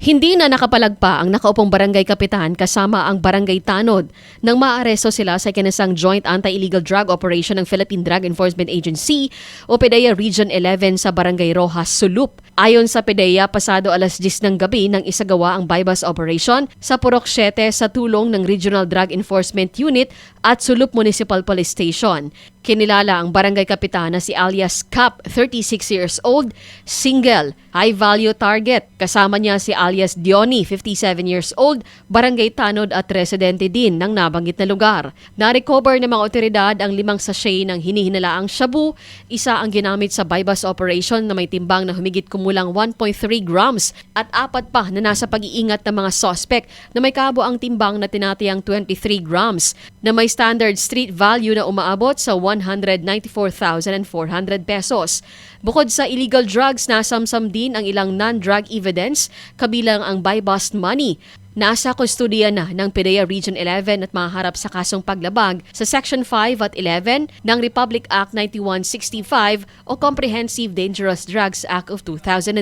Hindi na nakapalagpa ang nakaupong barangay kapitan kasama ang barangay tanod nang maaresto sila sa ikinasang Joint Anti-Illegal Drug Operation ng Philippine Drug Enforcement Agency o PDEA Region 11 sa Barangay Rojas, Sulup. Ayon sa PDEA, pasado alas 10 ng gabi nang isagawa ang bypass operation sa Purok 7 sa tulong ng Regional Drug Enforcement Unit at Sulup Municipal Police Station. Kinilala ang barangay kapitan na si alias Cap, 36 years old, single, high-value target. Kasama niya si alias Diony, 57 years old, barangay tanod at residente din ng nabanggit na lugar. Na-recover ng mga otoridad ang 5 sachet ng hinihinalaang shabu, isa ang ginamit sa bypass operation na may timbang na humigit kumulang 1.3 grams at 4 pa na nasa pag-iingat ng mga suspect na may kabo ang timbang na tinatayang 23 grams na may standard street value na umaabot sa 194,400 pesos. Bukod sa illegal drugs, nasamsam din ang ilang non-drug evidence kabilang ang buy-bust money. Nasa kustudiya na ng PDEA Region 11 at maharap sa kasong paglabag sa Section 5 at 11 ng Republic Act 9165 o Comprehensive Dangerous Drugs Act of 2002.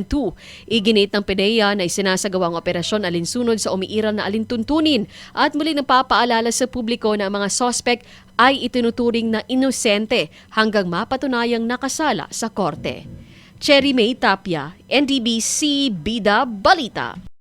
Iginit ng PDEA na isinasagawang operasyon alinsunod sa umiiral na alintuntunin at muli napapaalala sa publiko na ang mga suspect ay itinuturing na inosente hanggang mapatunayang nakasala sa korte. Cherry May Tapia, NDBC Bida Balita.